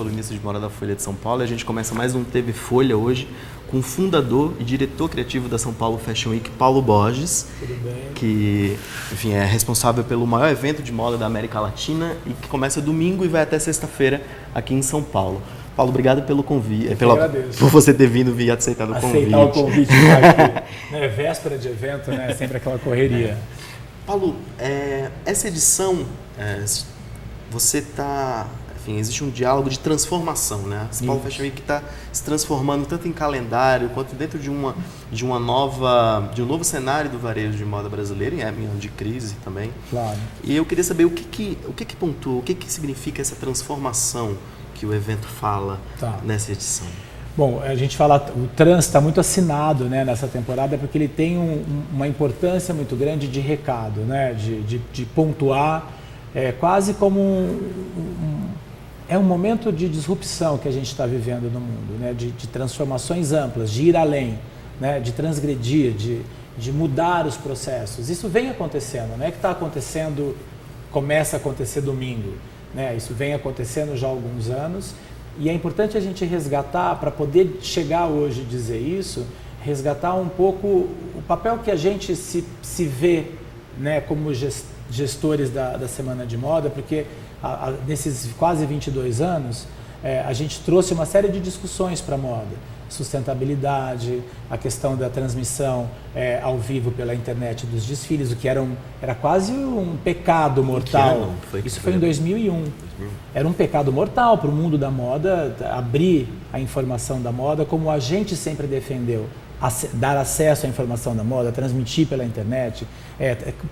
colunista de moda da Folha de São Paulo, e a gente começa mais um TV Folha hoje com o fundador e diretor criativo da São Paulo Fashion Week, Paulo Borges, que, enfim, é responsável pelo maior evento de moda da América Latina e que começa domingo e vai até sexta-feira aqui em São Paulo. Paulo, obrigado pelo convite, por você ter vindo e aceitado o convite. Aceitar o convite, né? Véspera de evento, né? Sempre aquela correria. Paulo, essa edição, você está... Enfim, existe um diálogo de transformação, né? A São Paulo Fashion Week está se transformando tanto em calendário quanto dentro de um novo cenário do varejo de moda brasileiro, em época de crise também. Claro. E eu queria saber o que pontua, o que significa essa transformação que o evento fala nessa edição. Bom, a gente fala, o trans está muito assinado, né, nessa temporada porque ele tem uma importância muito grande de recado, né, de pontuar, quase como é um momento de disrupção que a gente está vivendo no mundo, né? De transformações amplas, de ir além, né? De transgredir, de mudar os processos. Isso vem acontecendo, não é que está acontecendo, começa a acontecer domingo, né? Isso vem acontecendo já há alguns anos e é importante a gente resgatar, para poder chegar hoje e dizer isso, resgatar um pouco o papel que a gente se vê, né, como gestores da Semana de Moda, porque nesses quase 22 anos, a gente trouxe uma série de discussões para a moda. Sustentabilidade, a questão da transmissão ao vivo pela internet dos desfiles, o que era quase um pecado mortal. Isso foi em 2001. Era um pecado mortal para o mundo da moda, abrir a informação da moda como a gente sempre defendeu. Dar acesso à informação da moda, transmitir pela internet,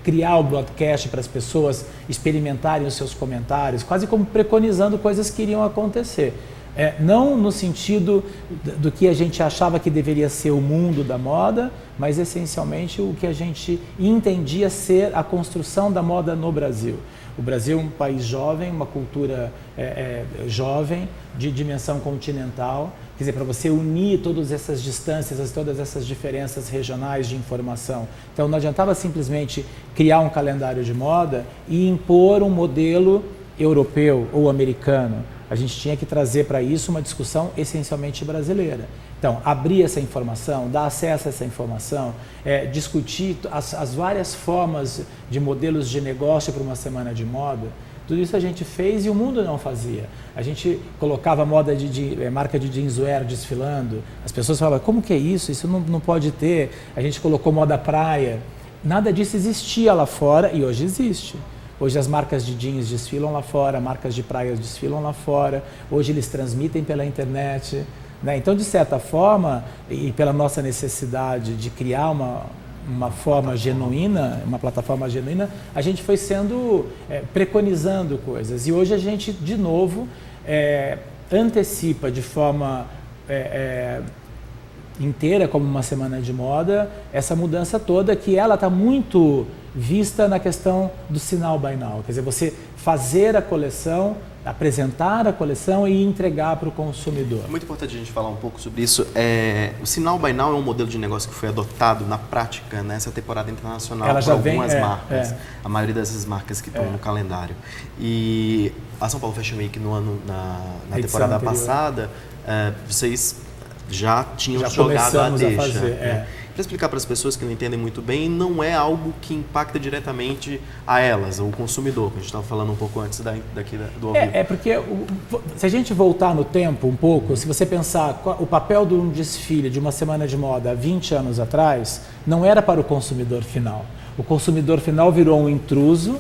criar o broadcast para as pessoas experimentarem os seus comentários, quase como preconizando coisas que iriam acontecer. Não no sentido do que a gente achava que deveria ser o mundo da moda, mas essencialmente o que a gente entendia ser a construção da moda no Brasil. O Brasil é um país jovem, uma cultura jovem, de dimensão continental. Quer dizer, para você unir todas essas distâncias, todas essas diferenças regionais de informação. Então, não adiantava simplesmente criar um calendário de moda e impor um modelo europeu ou americano. A gente tinha que trazer para isso uma discussão essencialmente brasileira. Então, abrir essa informação, dar acesso a essa informação, discutir as várias formas de modelos de negócio para uma semana de moda, tudo isso a gente fez e o mundo não fazia. A gente colocava moda marca de jeanswear desfilando, as pessoas falavam, como que é isso? Isso não pode ter. A gente colocou moda praia. Nada disso existia lá fora e hoje existe. Hoje as marcas de jeans desfilam lá fora, marcas de praia desfilam lá fora, hoje eles transmitem pela internet. Né? Então, de certa forma, e pela nossa necessidade de criar uma forma genuína, uma plataforma genuína, a gente foi preconizando coisas. E hoje a gente, de novo, antecipa de forma inteira, como uma semana de moda, essa mudança toda, que ela está muito vista na questão do sinal buy now. Quer dizer, você fazer a coleção, apresentar a coleção e entregar para o consumidor. É muito importante a gente falar um pouco sobre isso. O sinal buy now é um modelo de negócio que foi adotado na prática nessa temporada internacional por algumas marcas. A maioria dessas marcas que estão no calendário. E a São Paulo Fashion Week na temporada anterior, passada, vocês já tinham jogado a deixa. Para explicar para as pessoas que não entendem muito bem, não é algo que impacta diretamente a elas, o consumidor, que a gente estava falando um pouco antes daqui do ao vivo. Porque se a gente voltar no tempo um pouco, se você pensar o papel de um desfile, de uma semana de moda há 20 anos atrás, não era para o consumidor final. O consumidor final virou um intruso,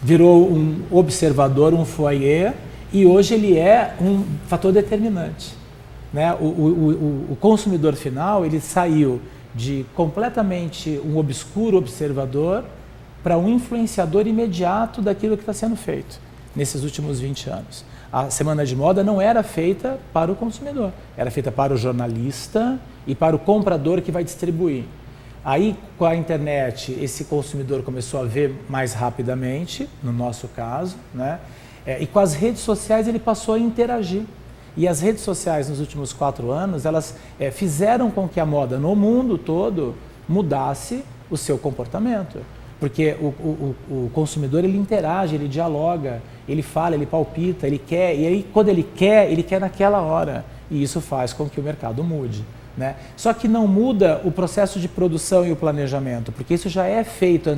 virou um observador, um foyer, e hoje ele é um fator determinante. Né? O consumidor final, ele saiu de completamente um obscuro observador para um influenciador imediato daquilo que está sendo feito nesses últimos 20 anos. A semana de moda não era feita para o consumidor, era feita para o jornalista e para o comprador que vai distribuir. Aí, com a internet, esse consumidor começou a ver mais rapidamente, no nosso caso, né? E com as redes sociais ele passou a interagir. E as redes sociais nos últimos 4 anos, elas fizeram com que a moda no mundo todo mudasse o seu comportamento. Porque o consumidor, ele interage, ele dialoga, ele fala, ele palpita, ele quer, e aí quando ele quer naquela hora. E isso faz com que o mercado mude, né? Só que não muda o processo de produção e o planejamento, porque isso já é feito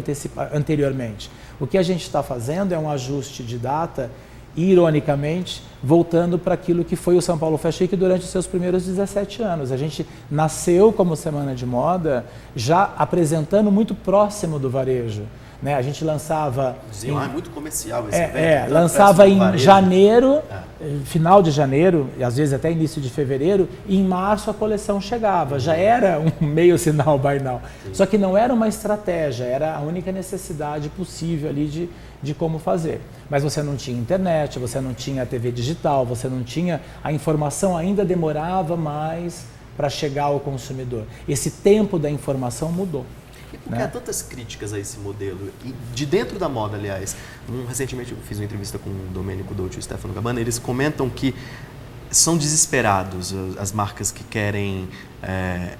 anteriormente. O que a gente está fazendo é um ajuste de data, ironicamente, voltando para aquilo que foi o São Paulo Fashion Week durante os seus primeiros 17 anos. A gente nasceu como Semana de Moda já apresentando muito próximo do varejo, né? A gente lançava... É muito comercial esse evento. Lançava em janeiro, final de janeiro, e às vezes até início de fevereiro, e em março a coleção chegava. Já era um meio sinal by now. Só que não era uma estratégia, era a única necessidade possível ali de como fazer. Mas você não tinha internet, você não tinha TV digital, você não tinha... A informação ainda demorava mais para chegar ao consumidor. Esse tempo da informação mudou. E por que há tantas críticas a esse modelo? E de dentro da moda, aliás. Recentemente eu fiz uma entrevista com o Domenico Dolce e o Stefano Gabbana. Eles comentam que são desesperados as marcas que querem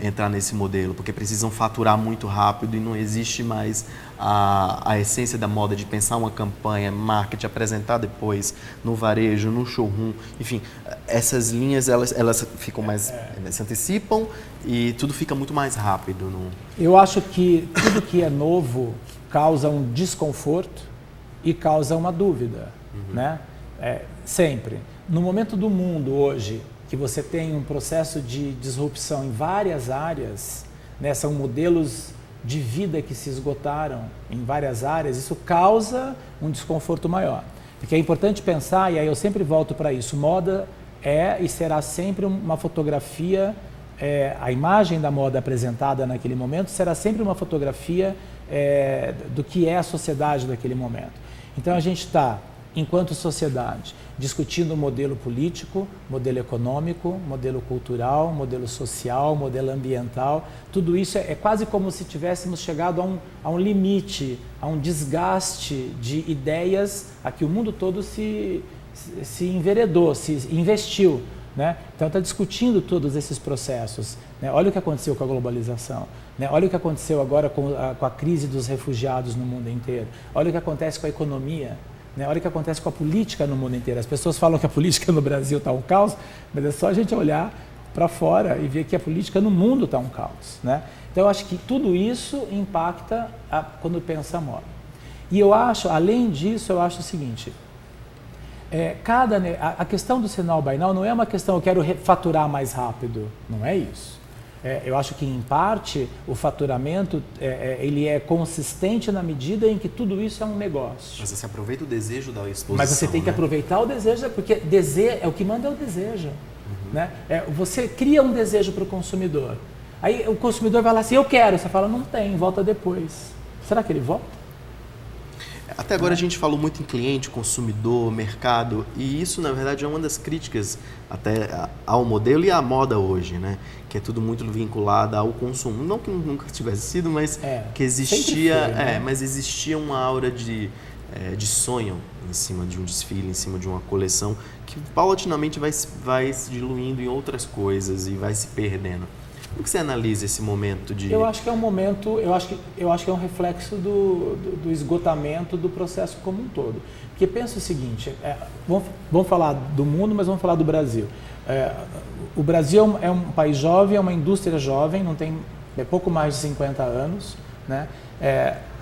entrar nesse modelo, porque precisam faturar muito rápido e não existe mais a essência da moda de pensar uma campanha, marketing, apresentar depois no varejo, no showroom. Enfim, essas linhas elas ficam mais... se antecipam e tudo fica muito mais rápido. Eu acho que tudo que é novo causa um desconforto e causa uma dúvida, né? Sempre. No momento do mundo hoje, que você tem um processo de disrupção em várias áreas, né, são modelos de vida que se esgotaram em várias áreas, isso causa um desconforto maior. Porque é importante pensar, e aí eu sempre volto para isso, moda é e será sempre uma fotografia, a imagem da moda apresentada naquele momento será sempre uma fotografia do que é a sociedade daquele momento. Então a gente está, enquanto sociedade, discutindo modelo político, modelo econômico, modelo cultural, modelo social, modelo ambiental. Tudo isso é quase como se tivéssemos chegado a um limite, a um desgaste de ideias a que o mundo todo se enveredou, se investiu, né? Então está discutindo todos esses processos, né? Olha o que aconteceu com a globalização, né? Olha o que aconteceu agora com a crise dos refugiados no mundo inteiro. Olha o que acontece com a economia. Olha o que acontece com a política no mundo inteiro. As pessoas falam que a política no Brasil está um caos, mas é só a gente olhar para fora e ver que a política no mundo está um caos, né? Então eu acho que tudo isso impacta quando pensa a moda. E eu acho, além disso, eu acho o seguinte, a questão do sinal by now não é uma questão eu quero faturar mais rápido, não é isso. Eu acho que, em parte, o faturamento ele é consistente na medida em que tudo isso é um negócio. Mas você aproveita o desejo da exposição. Mas você tem que aproveitar o desejo, porque o que manda é o desejo. Né? Você cria um desejo para o consumidor. Aí o consumidor vai lá assim, eu quero. Você fala, não tem, volta depois. Será que ele volta? Até agora a gente falou muito em cliente, consumidor, mercado, e isso, na verdade, é uma das críticas até ao modelo e à moda hoje, né? Que é tudo muito vinculado ao consumo. Não que nunca tivesse sido, mas que existia, foi, né? Mas existia uma aura de sonho em cima de um desfile, em cima de uma coleção, que paulatinamente vai se diluindo em outras coisas e vai se perdendo. Como que você analisa esse momento de... Eu acho que é um momento, eu acho que é um reflexo do esgotamento do processo como um todo. Porque pensa o seguinte, vamos falar do mundo, mas vamos falar do Brasil. O Brasil é um país jovem, é uma indústria jovem, pouco mais de 50 anos, né?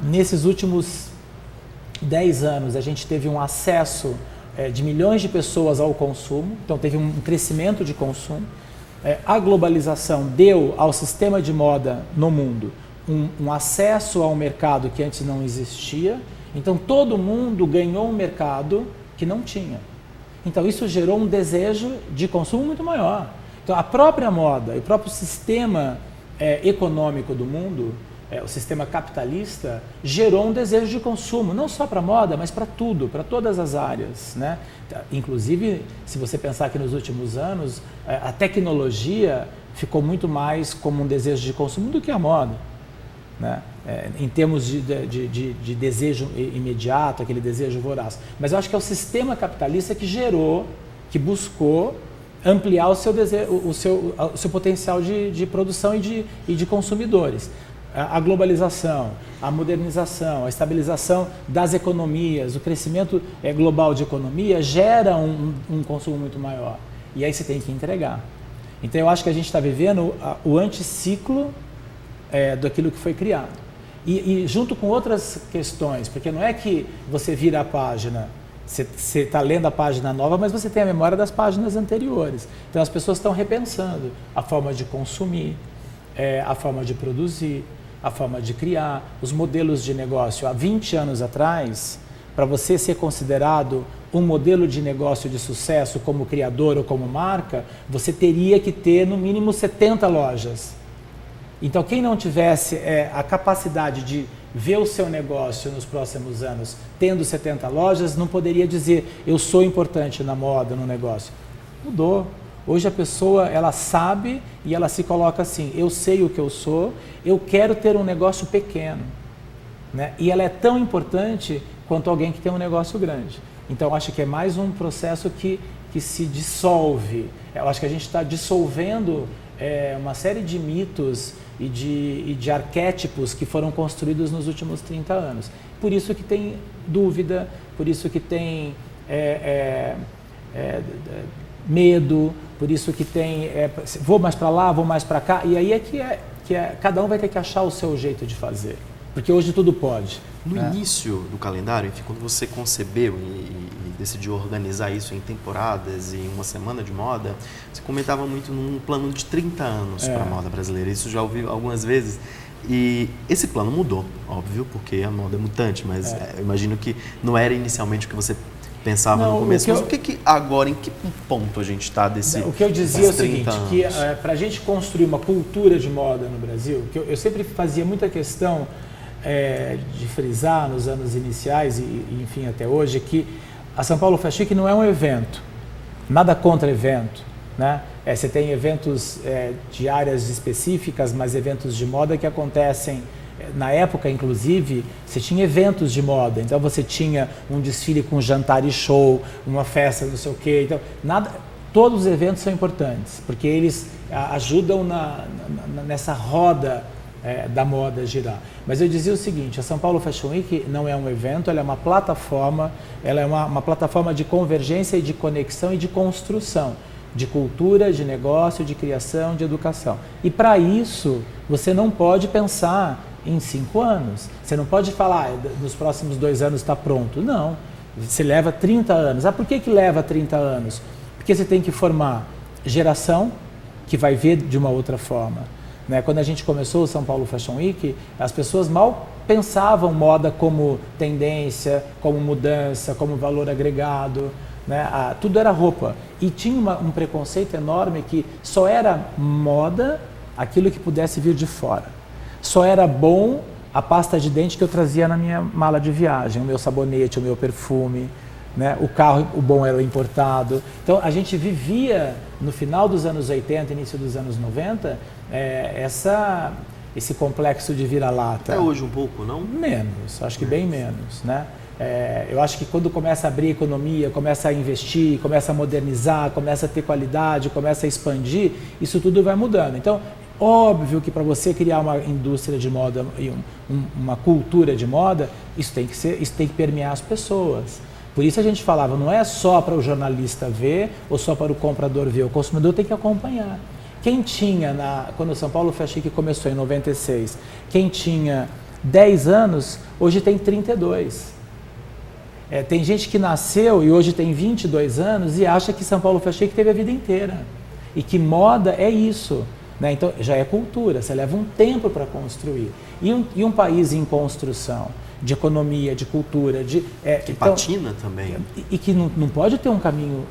Nesses últimos 10 anos a gente teve um acesso de milhões de pessoas ao consumo, então teve um crescimento de consumo. A globalização deu ao sistema de moda no mundo um acesso ao mercado que antes não existia. Então, todo mundo ganhou um mercado que não tinha. Então, isso gerou um desejo de consumo muito maior. Então, a própria moda e o próprio sistema econômico do mundo, o sistema capitalista, gerou um desejo de consumo, não só para a moda, mas para tudo, para todas as áreas, né? Inclusive, se você pensar que nos últimos anos, a tecnologia ficou muito mais como um desejo de consumo do que a moda, né? Em termos de desejo imediato, aquele desejo voraz. Mas eu acho que é o sistema capitalista que buscou ampliar o seu potencial de produção e de consumidores. a globalização, a modernização, a estabilização das economias, o crescimento global de economia gera um consumo muito maior. E aí você tem que entregar. Então eu acho que a gente está vivendo o anticiclo daquilo que foi criado. E junto com outras questões, porque não é que você vira a página, você está lendo a página nova, mas você tem a memória das páginas anteriores. Então as pessoas estão repensando a forma de consumir, a forma de produzir, a forma de criar, os modelos de negócio. Há 20 anos atrás, para você ser considerado um modelo de negócio de sucesso como criador ou como marca, você teria que ter no mínimo 70 lojas. Então quem não tivesse a capacidade de ver o seu negócio nos próximos anos tendo 70 lojas, não poderia dizer eu sou importante na moda, no negócio. Mudou. Hoje a pessoa, ela sabe e ela se coloca assim, eu sei o que eu sou, eu quero ter um negócio pequeno, né? E ela é tão importante quanto alguém que tem um negócio grande. Então acho que é mais um processo que se dissolve. Eu acho que a gente está dissolvendo uma série de mitos e de arquétipos que foram construídos nos últimos 30 anos. Por isso que tem dúvida, por isso que tem medo, por isso que tem vou mais para lá, vou mais para cá, e aí cada um vai ter que achar o seu jeito de fazer, porque hoje tudo pode. No início do calendário, enfim, quando você concebeu e decidiu organizar isso em temporadas e uma semana de moda, você comentava muito num plano de 30 anos para a moda brasileira. Isso já ouvi algumas vezes. E esse plano mudou, óbvio, porque a moda é mutante, mas eu imagino que não era inicialmente o que você pensava no começo. Mas o que agora, em que ponto a gente está desse O que eu dizia é o seguinte, que para a gente construir uma cultura de moda no Brasil, que eu sempre fazia muita questão de frisar nos anos iniciais e enfim até hoje, que a São Paulo Fashion Week não é um evento, nada contra evento, né? Você tem eventos de áreas específicas, mas eventos de moda que acontecem, na época inclusive, você tinha eventos de moda, então você tinha um desfile com jantar e show, uma festa não sei o quê, então todos os eventos são importantes, porque eles ajudam nessa roda da moda girar. Mas eu dizia o seguinte, a São Paulo Fashion Week não é um evento, ela é uma plataforma, ela é uma plataforma de convergência e de conexão e de construção, de cultura, de negócio, de criação, de educação. E para isso, você não pode pensar em 5 anos, você não pode falar, nos próximos 2 anos está pronto. Não, você leva 30 anos. Por que leva 30 anos? Porque você tem que formar geração que vai ver de uma outra forma. Quando a gente começou o São Paulo Fashion Week, as pessoas mal pensavam moda como tendência, como mudança, como valor agregado, né? Tudo era roupa. E tinha um preconceito enorme que só era moda aquilo que pudesse vir de fora. Só era bom a pasta de dente que eu trazia na minha mala de viagem, o meu sabonete, o meu perfume, né? O carro, o bom era o importado. Então a gente vivia no final dos anos 80, início dos anos 90, esse complexo de vira-lata. Até hoje um pouco, não? Menos, acho que bem menos, né? Eu acho que quando começa a abrir a economia, começa a investir, começa a modernizar, começa a ter qualidade, começa a expandir, isso tudo vai mudando. Então, óbvio que para você criar uma indústria de moda e uma cultura de moda, isso tem que permear as pessoas. Por isso a gente falava, não é só para o jornalista ver ou só para o comprador ver, o consumidor tem que acompanhar. Quem tinha, quando o São Paulo Fashion Week começou em 96, quem tinha 10 anos, hoje tem 32. Tem gente que nasceu e hoje tem 22 anos e acha que São Paulo Fashion Week teve a vida inteira. E que moda é isso. Né? Então já é cultura, você leva um tempo para construir. E um país em construção, de economia, de cultura, que patina também. E que não pode ter um caminho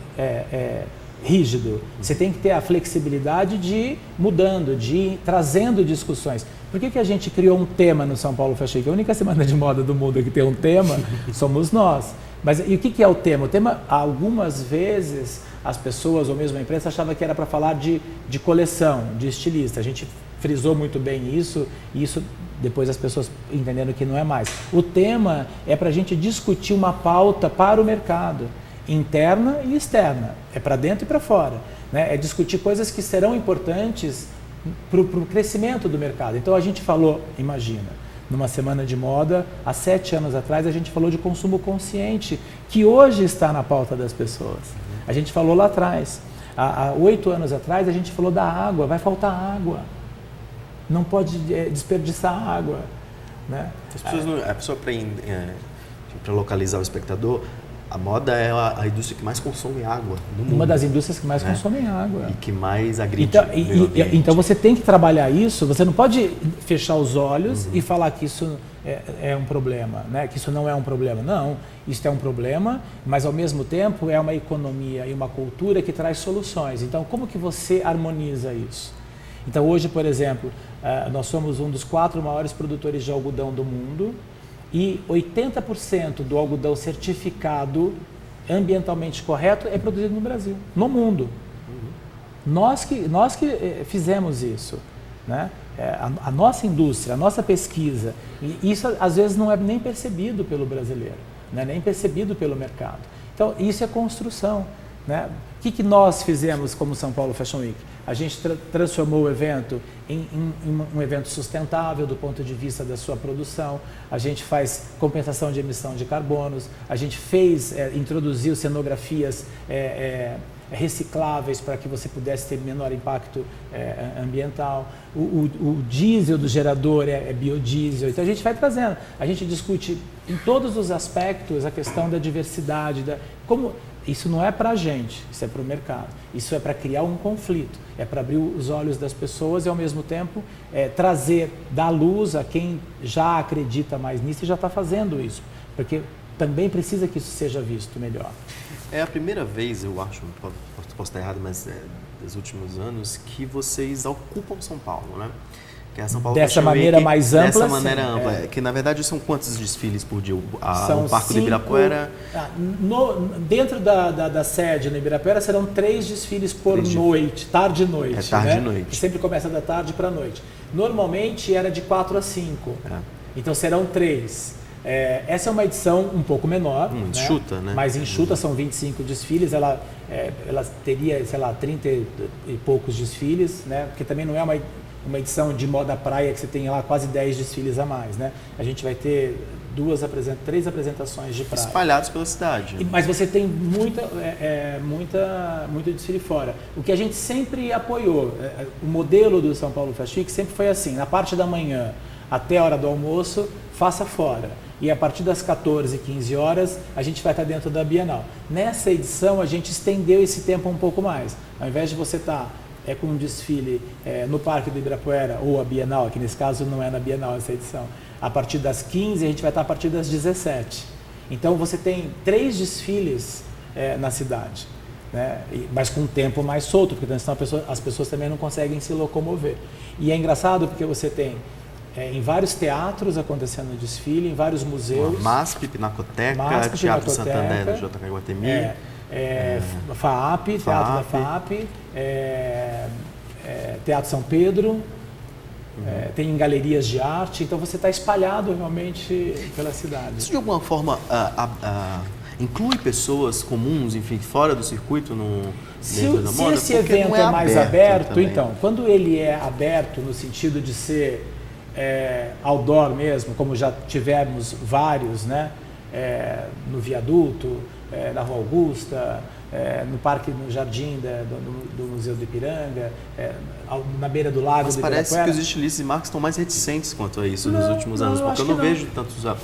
rígido. Você tem que ter a flexibilidade de ir mudando, de ir trazendo discussões. Por que a gente criou um tema no São Paulo Fashion Week? A única semana de moda do mundo que tem um tema somos nós. Mas e o que é o tema? O tema, algumas vezes, as pessoas ou mesmo a imprensa achava que era para falar de coleção, de estilista. A gente frisou muito bem isso, e isso depois as pessoas entenderam que não é mais. O tema é para a gente discutir uma pauta para o mercado, interna e externa. É para dentro e para fora. Né? É discutir coisas que serão importantes para o crescimento do mercado. Então a gente falou, imagina, numa semana de moda, há 7 anos atrás a gente falou de consumo consciente, que hoje está na pauta das pessoas. A gente falou lá atrás. Há 8 anos atrás a gente falou da água, vai faltar água. Não pode desperdiçar água. Né? A pessoa para localizar o espectador, a moda é a indústria que mais consome água no mundo. Uma das indústrias que mais consomem água. E que mais agride então você tem que trabalhar isso, você não pode fechar os olhos e falar que isso é um problema, né? Que isso não é um problema. Não, isso é um problema, mas ao mesmo tempo é uma economia e uma cultura que traz soluções. Então como que você harmoniza isso? Então hoje, por exemplo, nós somos um dos 4 maiores produtores de algodão do mundo, e 80% do algodão certificado ambientalmente correto é produzido no Brasil, no mundo. Nós que fizemos isso, né? A nossa indústria, a nossa pesquisa, e isso às vezes não é nem percebido pelo brasileiro, não é nem percebido pelo mercado. Então isso é construção. Né? O que nós fizemos como São Paulo Fashion Week? A gente transformou o evento em um evento sustentável do ponto de vista da sua produção, a gente faz compensação de emissão de carbonos, a gente introduziu cenografias recicláveis para que você pudesse ter menor impacto ambiental, o diesel do gerador é biodiesel, então a gente vai trazendo, a gente discute em todos os aspectos a questão da diversidade, isso não é para a gente, isso é para o mercado. Isso é para criar um conflito, é para abrir os olhos das pessoas e, ao mesmo tempo, trazer, dar luz a quem já acredita mais nisso e já está fazendo isso. Porque também precisa que isso seja visto melhor. É a primeira vez, eu acho, posso estar errado, mas dos últimos anos, que vocês ocupam São Paulo, né? Que é São Paulo dessa maneira mais ampla. Dessa maneira ampla. Que na verdade são quantos desfiles por dia? O Parque do Ibirapuera? Dentro da sede no Ibirapuera serão 3 desfiles por noite, tarde e noite. Tarde e noite. Sempre começa da tarde para a noite. Normalmente era de 4 a 5. Então serão 3. Essa é uma edição um pouco menor. Enxuta, né? Mais enxuta, são 25 desfiles. Ela teria, sei lá, 30 e poucos desfiles, né? Porque também não é uma edição de moda praia que você tem lá quase 10 desfiles a mais, né? A gente vai ter 3 apresentações de praia. Espalhados pela cidade. Mas você tem muito desfile fora. O que a gente sempre apoiou, o modelo do São Paulo Fashion Week sempre foi assim, na parte da manhã até a hora do almoço, faça fora. E a partir das 14, 15 horas, a gente vai estar dentro da Bienal. Nessa edição, a gente estendeu esse tempo um pouco mais. Ao invés de você estar com um desfile no Parque do Ibirapuera, ou a Bienal, que nesse caso não é na Bienal essa edição, a partir das 15, a gente vai estar a partir das 17. Então você tem 3 desfiles na cidade, né? Mas com um tempo mais solto, porque senão as pessoas também não conseguem se locomover. E é engraçado porque você tem em vários teatros acontecendo o desfile, em vários museus. MASP, Pinacoteca, Teatro Santander, do JK Iguatemi. FAAP, Teatro da FAAP, Teatro São Pedro, tem galerias de arte, então você está espalhado realmente pela cidade. Isso de alguma forma inclui pessoas comuns, enfim, fora do circuito dentro da moda? Se esse evento é mais aberto, então, quando ele é aberto no sentido de ser outdoor mesmo, como já tivemos vários, né? No Viaduto, na Rua Augusta, no parque, no jardim do Museu do Ipiranga, na beira do lago do Ibirapuera. Mas parece que os estilistas e marcas estão mais reticentes quanto a isso nos últimos anos, porque eu não vejo tantas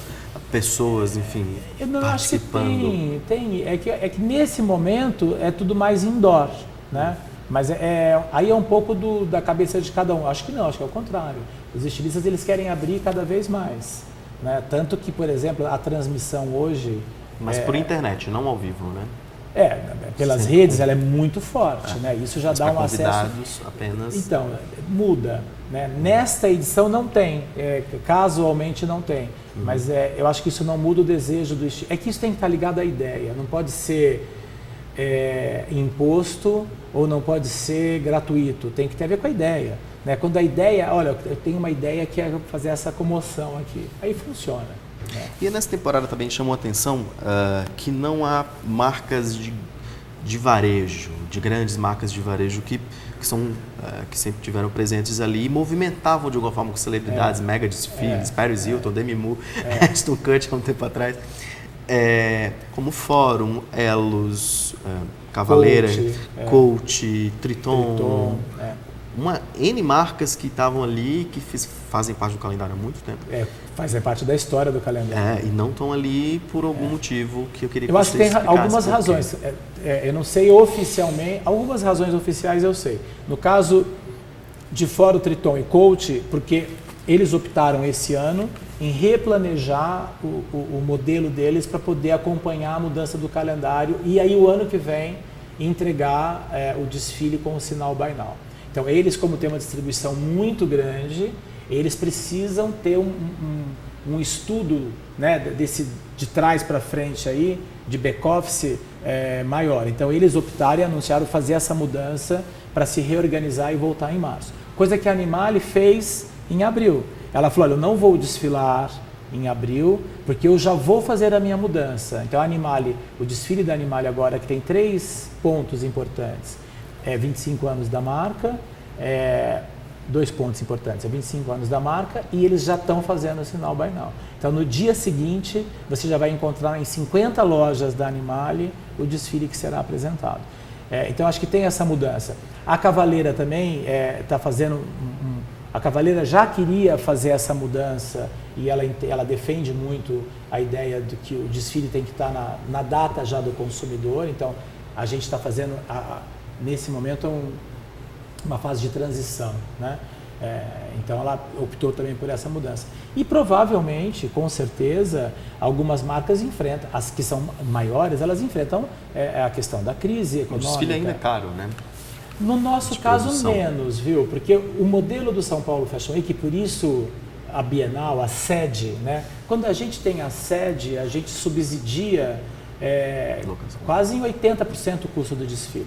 pessoas, enfim, participando. Acho que tem. É que nesse momento é tudo mais indoor, né? Mas aí é um pouco da cabeça de cada um. Acho que não, acho que é o contrário. Os estilistas eles querem abrir cada vez mais, né? Tanto que, por exemplo, a transmissão hoje... Mas por internet, não ao vivo, né? Pelas redes ela é muito forte, né? Isso já dá um acesso... apenas... Então, muda, né? Nesta edição não tem, casualmente não tem, mas eu acho que isso não muda o desejo do estilo. É que isso tem que estar ligado à ideia, não pode ser imposto ou não pode ser gratuito, tem que ter a ver com a ideia, né? Quando a ideia, olha, eu tenho uma ideia que é fazer essa comoção aqui, aí funciona. E nessa temporada também chamou a atenção que não há marcas de varejo, de grandes marcas de varejo que que sempre tiveram presentes ali e movimentavam de alguma forma com celebridades, mega desfiles, Paris Hilton, Demi Moore, Ashton Kutcher há um tempo atrás. Como Fórum, Elos, Cavaleira, Coach, Triton, N marcas que estavam ali, que fazem parte do calendário há muito tempo. Fazem parte da história do calendário. E não estão ali por algum motivo que eu queria que eu acho que tem algumas razões. Eu não sei oficialmente, algumas razões oficiais eu sei. No caso de Fórum, Triton e Coach, porque eles optaram esse ano em replanejar o modelo deles para poder acompanhar a mudança do calendário e aí o ano que vem entregar o desfile com o sinal Buy Now. Então eles, como tem uma distribuição muito grande, eles precisam ter um estudo, né, de trás para frente aí, de back-office maior. Então eles optaram e anunciaram fazer essa mudança para se reorganizar e voltar em março. Coisa que a Animale fez em abril. Ela falou, olha, eu não vou desfilar em abril, porque eu já vou fazer a minha mudança. Então, o desfile da Animale agora, que tem 3 pontos importantes, 25 anos da marca, 2 pontos importantes, 25 anos da marca e eles já estão fazendo o sinal Buy Now. Então, no dia seguinte, você já vai encontrar em 50 lojas da Animale o desfile que será apresentado. Então, acho que tem essa mudança. A Cavaleira também está fazendo A Cavaleira já queria fazer essa mudança e ela defende muito a ideia de que o desfile tem que estar na data já do consumidor. Então, a gente está fazendo, nesse momento, uma fase de transição, né? Então, ela optou também por essa mudança. E provavelmente, com certeza, algumas marcas enfrentam, as que são maiores, elas enfrentam a questão da crise econômica. O desfile ainda é caro, né? No nosso caso, menos, viu? Porque o modelo do São Paulo Fashion Week, por isso a Bienal, a sede, né? Quando a gente tem a sede, a gente subsidia quase em 80% o custo do desfile,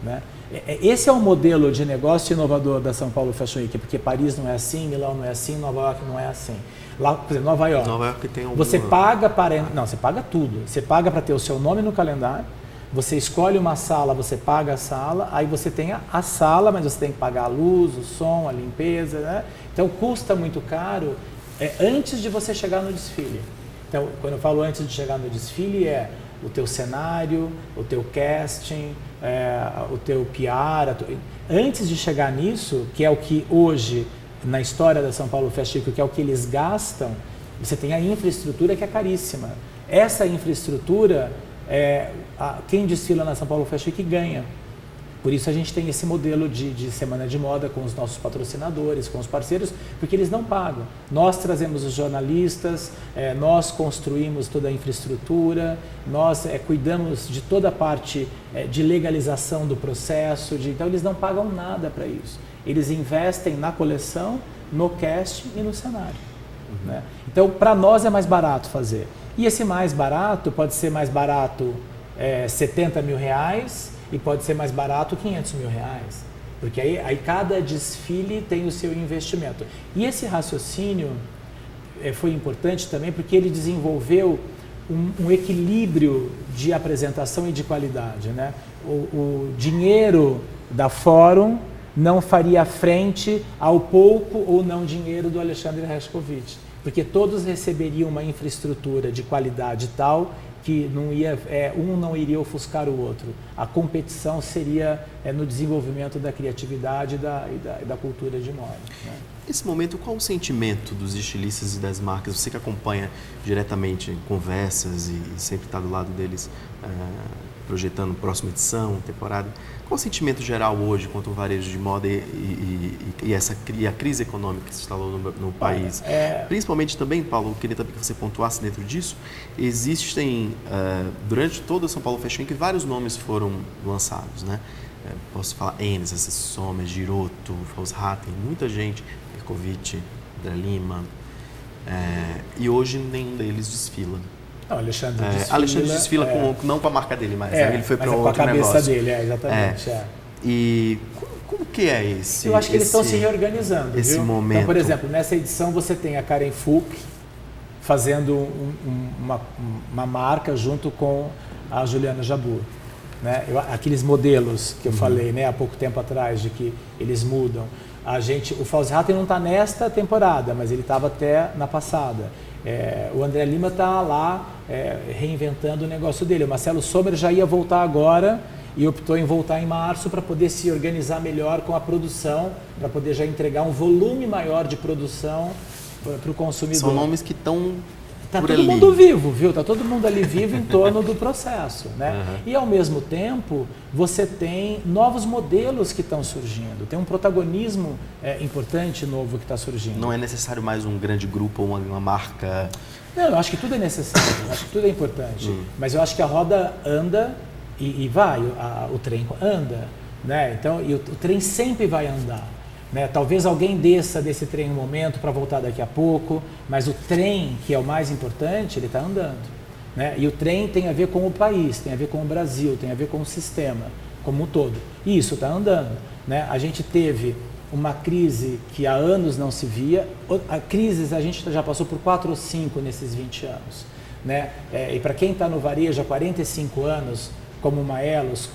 né? Esse é o modelo de negócio inovador da São Paulo Fashion Week, porque Paris não é assim, Milão não é assim, Nova York não é assim. Lá, por exemplo, Nova York tem você paga para... Não, você paga tudo. Você paga para ter o seu nome no calendário, você escolhe uma sala, você paga a sala, aí você tem a sala, mas você tem que pagar a luz, o som, a limpeza, né? Então custa muito caro antes de você chegar no desfile. Então, quando eu falo antes de chegar no desfile, o teu cenário, o teu casting, o teu PR. Antes de chegar nisso, que é o que hoje, na história da São Paulo Fashion Week, que é o que eles gastam, você tem a infraestrutura que é caríssima. Essa infraestrutura, quem desfila na São Paulo Fashion Week ganha. Por isso a gente tem esse modelo de semana de moda com os nossos patrocinadores, com os parceiros, porque eles não pagam. Nós trazemos os jornalistas, nós construímos toda a infraestrutura, nós cuidamos de toda a parte de legalização do processo, então eles não pagam nada para isso. Eles investem na coleção, no casting e no cenário. Né? Então, para nós é mais barato fazer. E esse mais barato pode ser mais barato R$70 mil e pode ser mais barato R$500 mil. Porque aí cada desfile tem o seu investimento. E esse raciocínio foi importante também porque ele desenvolveu um equilíbrio de apresentação e de qualidade. Né? O dinheiro da Fórum não faria frente ao pouco ou não dinheiro do Alexandre Hershkovich, porque todos receberiam uma infraestrutura de qualidade tal que um não iria ofuscar o outro. A competição seria no desenvolvimento da criatividade e da cultura de moda. Né? Nesse momento, qual o sentimento dos estilistas e das marcas? Você que acompanha diretamente conversas e sempre está do lado deles, projetando a próxima edição, temporada. Qual o sentimento geral hoje quanto ao varejo de moda e a crise econômica que se instalou no país? Principalmente também, Paulo, eu queria também que você pontuasse dentro disso, existem, durante toda a São Paulo Fashion Week, vários nomes foram lançados, né? Posso falar Enes, Sommer, Giroto, Foshatten, muita gente, Hershkovich, André Lima, e hoje nenhum deles desfila. Não, Alexandre desfila não com a marca dele, mas ele foi para outro negócio. Com a cabeça dele, exatamente. E como que é esse? Eu acho que eles estão se reorganizando. Esse momento. Então, por exemplo, nessa edição você tem a Karen Fook fazendo uma marca junto com a Juliana Jabbour. né? Aqueles modelos que eu falei, né, há pouco tempo atrás, de que eles mudam. O Fauzi-Hatten não está nesta temporada, mas ele estava até na passada. O André Lima está lá reinventando o negócio dele. O Marcelo Sommer já ia voltar agora e optou em voltar em março para poder se organizar melhor com a produção, para poder já entregar um volume maior de produção para o consumidor. São nomes que estão... Está todo mundo vivo, viu? Está todo mundo ali vivo em torno do processo, né? E ao mesmo tempo, você tem novos modelos que estão surgindo. Tem um protagonismo importante novo que está surgindo. Não é necessário mais um grande grupo ou uma marca... Não, eu acho que tudo é necessário, eu acho que tudo é importante. Mas eu acho que a roda anda e vai, o trem anda, né? Então, o trem sempre vai andar. Né? Talvez alguém desça desse trem um momento para voltar daqui a pouco, mas o trem, que é o mais importante, ele está andando. Né? E o trem tem a ver com o país, tem a ver com o Brasil, tem a ver com o sistema como um todo. E isso está andando. Né? A gente teve uma crise que há anos não se via. A crise a gente já passou por 4 ou 5 nesses 20 anos. Né? E para quem está no varejo há 45 anos, como uma Elos,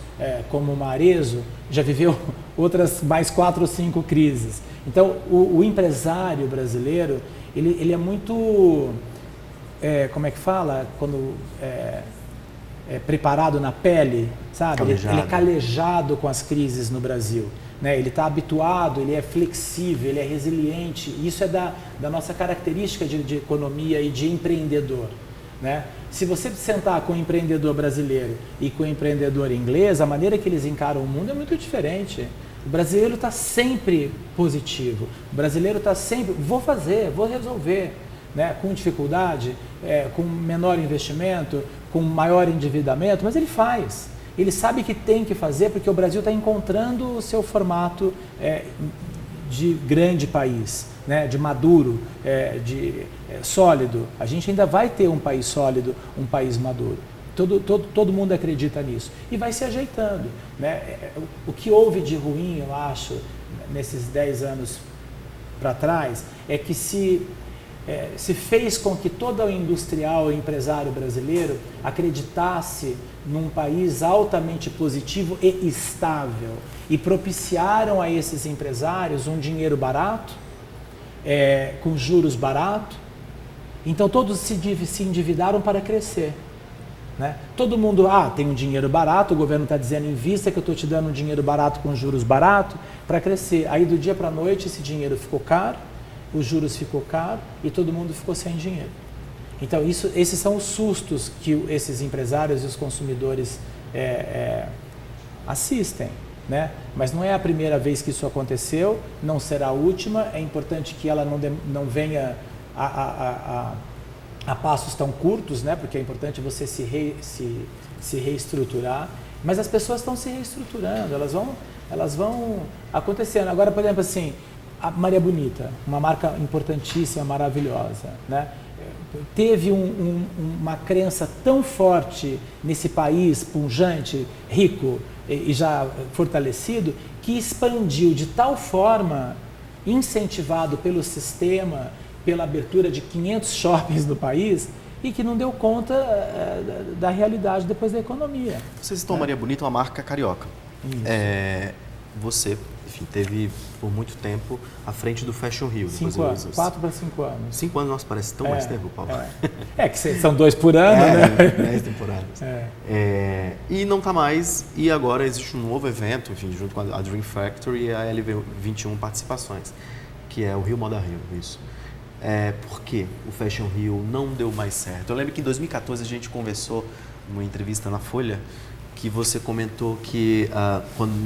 como uma Arezzo, já viveu outras mais 4 ou 5 crises. Então, o empresário brasileiro, ele é muito, como é que fala? Quando preparado na pele, sabe? Ele é calejado com as crises no Brasil. Né? Ele está habituado, ele é flexível, ele é resiliente. Isso é da nossa característica de economia e de empreendedor. Né? Se você sentar com o empreendedor brasileiro e com o empreendedor inglês, a maneira que eles encaram o mundo é muito diferente. O brasileiro está sempre positivo, o brasileiro está sempre, vou fazer, vou resolver, né? Com dificuldade, com menor investimento, com maior endividamento, mas ele faz. Ele sabe que tem que fazer porque o Brasil está encontrando o seu formato de grande país, né, de maduro, de sólido. A gente ainda vai ter um país sólido, um país maduro. Todo mundo acredita nisso. E vai se ajeitando. Né? O que houve de ruim, eu acho, nesses 10 anos para trás, é que se fez com que todo o industrial e empresário brasileiro acreditasse num país altamente positivo e estável e propiciaram a esses empresários um dinheiro barato, com juros baratos. Então todos se endividaram para crescer. Né? Todo mundo, tem um dinheiro barato, o governo está dizendo invista que eu estou te dando um dinheiro barato com juros baratos para crescer. Aí do dia para a noite esse dinheiro ficou caro, os juros ficou caro e todo mundo ficou sem dinheiro. Então esses são os sustos que esses empresários e os consumidores assistem. Né? Mas não é a primeira vez que isso aconteceu, não será a última. É importante que ela não venha a passos tão curtos, né? Porque é importante você se reestruturar. Mas as pessoas estão se reestruturando, elas vão acontecendo. Agora, por exemplo, assim, a Maria Bonita, uma marca importantíssima, maravilhosa, né? Teve uma crença tão forte nesse país pujante, rico e já fortalecido, que expandiu de tal forma, incentivado pelo sistema, pela abertura de 500 shoppings no país, e que não deu conta da realidade depois da economia. Vocês estão, Maria Bonita, uma marca carioca. Você, enfim, teve por muito tempo à frente do Fashion Rio. 5 anos, 4 para 5 anos. 5 anos, nossa, parece tão mais tempo, Paulo. Que são 2 por ano, né? 10 temporadas. E não está mais, e agora existe um novo evento, enfim, junto com a Dream Factory e a LV21 Participações, que é o Rio Moda Rio, isso. Por que o Fashion Rio não deu mais certo? Eu lembro que em 2014 a gente conversou numa entrevista na Folha, que você comentou que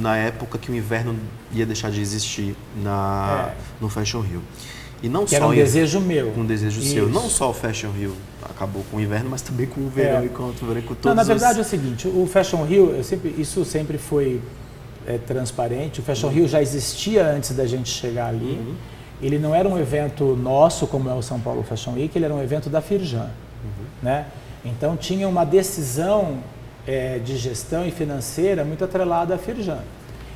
na época que o inverno ia deixar de existir no Fashion Rio. E não que só era um desejo meu. Um desejo seu. Não só o Fashion Rio acabou com o inverno, mas também com o verão e com todos não, na verdade é o seguinte, o Fashion Rio, isso sempre foi transparente. O Fashion Rio já existia antes da gente chegar ali. Ele não era um evento nosso, como é o São Paulo Fashion Week, ele era um evento da Firjan. Né? Então tinha uma decisão de gestão e financeira muito atrelada à Firjan.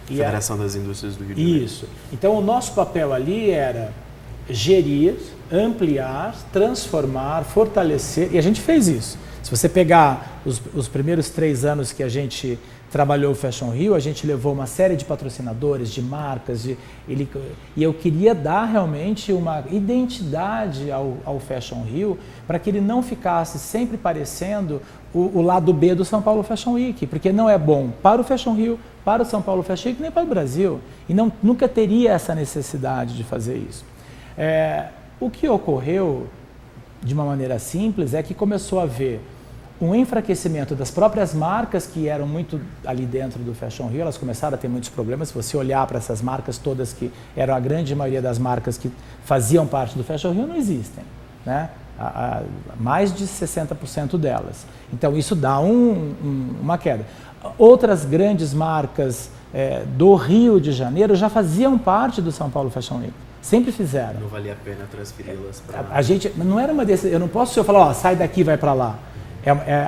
Federação das Indústrias do Rio de Janeiro. Isso. Então o nosso papel ali era gerir, ampliar, transformar, fortalecer, e a gente fez isso. Se você pegar os primeiros 3 anos que a gente trabalhou o Fashion Rio, a gente levou uma série de patrocinadores, de marcas, e eu queria dar realmente uma identidade ao Fashion Rio para que ele não ficasse sempre parecendo o lado B do São Paulo Fashion Week, porque não é bom para o Fashion Rio, para o São Paulo Fashion Week, nem para o Brasil. E nunca teria essa necessidade de fazer isso. O que ocorreu, de uma maneira simples, é que começou a haver um enfraquecimento das próprias marcas que eram muito ali dentro do Fashion Rio. Elas começaram a ter muitos problemas. Se você olhar para essas marcas todas, que eram a grande maioria das marcas que faziam parte do Fashion Rio, não existem, né? Mais de 60% delas. Então isso dá uma queda. Outras grandes marcas do Rio de Janeiro já faziam parte do São Paulo Fashion Week. Sempre fizeram. Não valia a pena transferi-las para... A gente, não era uma decisão, eu não posso falar, sai daqui, vai para lá.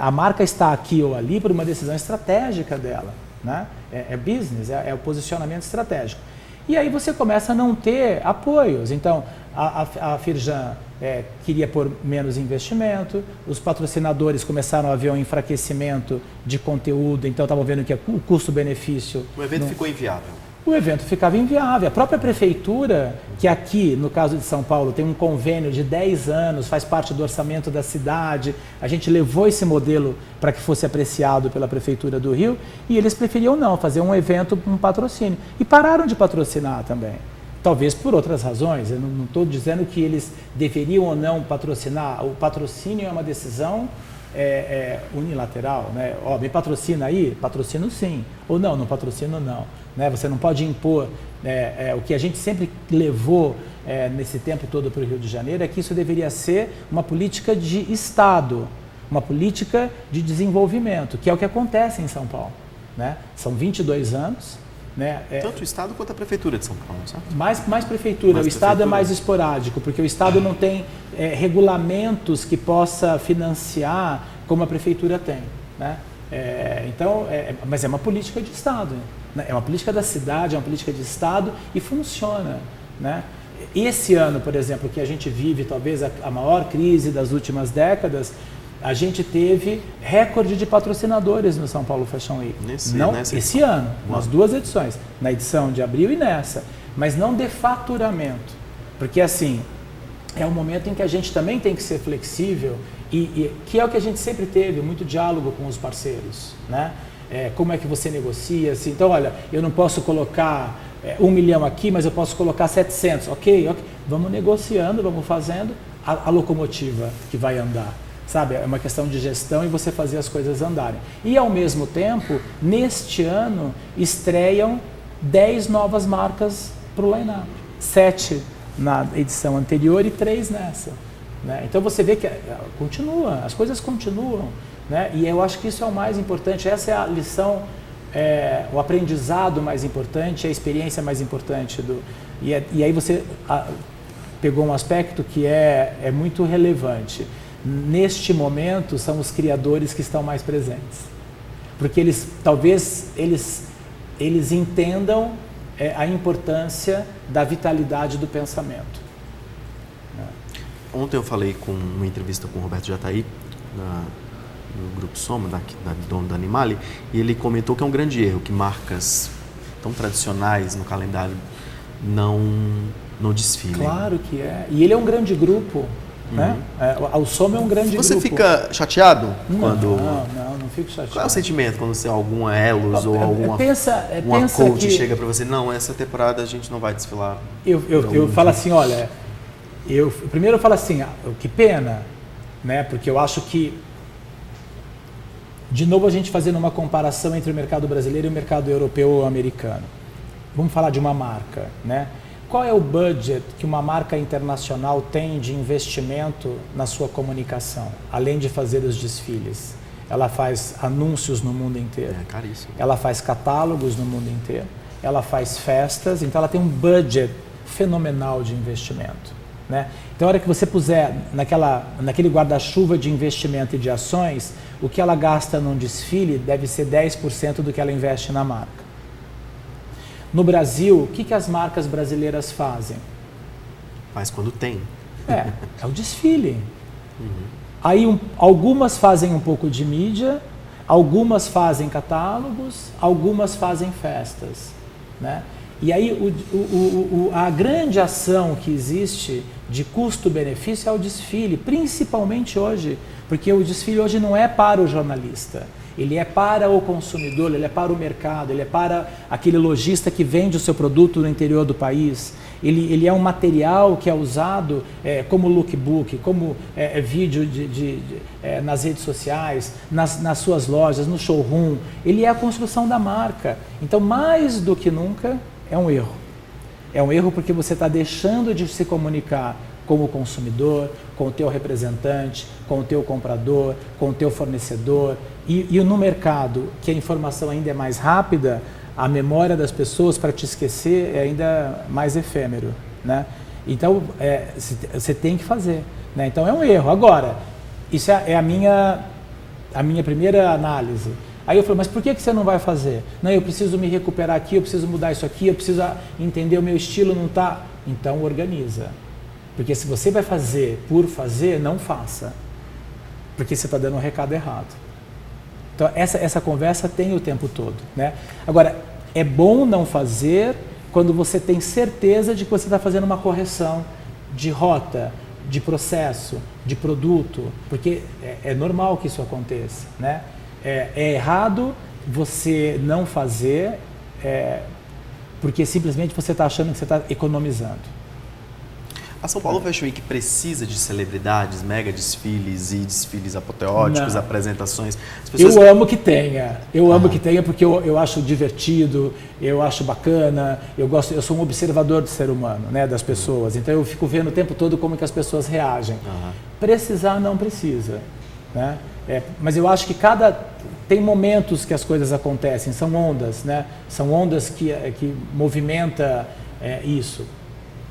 A marca está aqui ou ali por uma decisão estratégica dela, né? É business, é o posicionamento estratégico. E aí você começa a não ter apoios. Então, a Firjan queria pôr menos investimento, os patrocinadores começaram a ver um enfraquecimento de conteúdo, então estavam vendo que o custo-benefício... O evento ficou inviável. O evento ficava inviável. A própria prefeitura, que aqui, no caso de São Paulo, tem um convênio de 10 anos, faz parte do orçamento da cidade, a gente levou esse modelo para que fosse apreciado pela Prefeitura do Rio, e eles preferiam não, fazer um evento, um patrocínio. E pararam de patrocinar também. Talvez por outras razões, eu não estou dizendo que eles deveriam ou não patrocinar. O patrocínio é uma decisão unilateral, né? Me patrocina aí? Patrocino sim. Ou não patrocino não. Né? Você não pode impor. O que a gente sempre levou nesse tempo todo para o Rio de Janeiro é que isso deveria ser uma política de Estado, uma política de desenvolvimento, que é o que acontece em São Paulo. Né? São 22 anos. Né? Tanto o Estado quanto a Prefeitura de São Paulo, certo? Mais Prefeitura. O Estado é mais esporádico, porque o Estado não tem regulamentos que possa financiar como a Prefeitura tem. Né? Mas é uma política de Estado. Né? É uma política da cidade, é uma política de Estado e funciona. Né? Esse ano, por exemplo, que a gente vive talvez a maior crise das últimas décadas, a gente teve recorde de patrocinadores no São Paulo Fashion Week. Esse ano, nas 2 edições, na edição de abril e nessa, mas não de faturamento. Porque assim, é um momento em que a gente também tem que ser flexível e que é o que a gente sempre teve, muito diálogo com os parceiros. Né? Como é que você negocia? Assim, então, olha, eu não posso colocar 1 milhão aqui, mas eu posso colocar 700. Ok. Vamos negociando, vamos fazendo a locomotiva que vai andar. Sabe, é uma questão de gestão e você fazer as coisas andarem. E, ao mesmo tempo, neste ano, estreiam 10 novas marcas para o line-up. 7 na edição anterior e 3 nessa. Né? Então, você vê que continua, as coisas continuam. Né? E eu acho que isso é o mais importante. Essa é a lição, o aprendizado mais importante, a experiência mais importante. E aí você pegou um aspecto que é muito relevante. Neste momento, são os criadores que estão mais presentes. Porque talvez eles entendam a importância da vitalidade do pensamento. Ontem eu falei com uma entrevista com o Roberto Jataí, no Grupo Soma, dono da Animale, e ele comentou que é um grande erro que marcas tão tradicionais no calendário não desfilem. Claro que é. E ele é um grande grupo. Né? O Soma é um grande grupo. Você fica chateado quando... Não fico chateado. Qual é o sentimento quando você algum Elos ou alguma coach que chega para você? Não, essa temporada a gente não vai desfilar. Eu falo assim, olha, primeiro eu falo assim, que pena, né? Porque eu acho que, de novo, a gente fazendo uma comparação entre o mercado brasileiro e o mercado europeu ou americano. Vamos falar de uma marca, né? Qual é o budget que uma marca internacional tem de investimento na sua comunicação, além de fazer os desfiles? Ela faz anúncios no mundo inteiro. É caríssimo. Ela faz catálogos no mundo inteiro. Ela faz festas. Então, ela tem um budget fenomenal de investimento. Né? Então, a hora que você puser naquele guarda-chuva de investimento e de ações, o que ela gasta num desfile deve ser 10% do que ela investe na marca. No Brasil, o que as marcas brasileiras fazem? Mas quando tem. É o desfile. Aí algumas fazem um pouco de mídia, algumas fazem catálogos, algumas fazem festas, né? E aí a grande ação que existe de custo-benefício é o desfile, principalmente hoje, porque o desfile hoje não é para o jornalista, ele é para o consumidor, ele é para o mercado, ele é para aquele lojista que vende o seu produto no interior do país. Ele é um material que é usado como lookbook, como vídeo nas redes sociais, nas suas lojas, no showroom. Ele é a construção da marca. Então, mais do que nunca, é um erro. É um erro porque você está deixando de se comunicar com o consumidor, com o teu representante, com o teu comprador, com o teu fornecedor. E no mercado, que a informação ainda é mais rápida, a memória das pessoas para te esquecer é ainda mais efêmero, né? Então, você tem que fazer, né? Então, é um erro. Agora, isso é a minha primeira análise. Aí eu falo, mas por que você não vai fazer? Não, eu preciso me recuperar aqui, eu preciso mudar isso aqui, eu preciso entender o meu estilo, não está... Então, organiza. Porque se você vai fazer por fazer, não faça. Porque você está dando um recado errado. Então, essa conversa tem o tempo todo, né? Agora, é bom não fazer quando você tem certeza de que você está fazendo uma correção de rota, de processo, de produto, porque é normal que isso aconteça, né? É errado você não fazer porque simplesmente você está achando que você está economizando. A São Paulo Fashion Week precisa de celebridades, mega desfiles e desfiles apoteóticos, não. Apresentações? Eu amo que tenha. Eu amo que tenha porque eu acho divertido, eu acho bacana, eu sou um observador do ser humano, né, das pessoas. Então eu fico vendo o tempo todo como que as pessoas reagem. Precisar não precisa, né? Mas eu acho que tem momentos que as coisas acontecem, são ondas, né? São ondas que movimenta isso.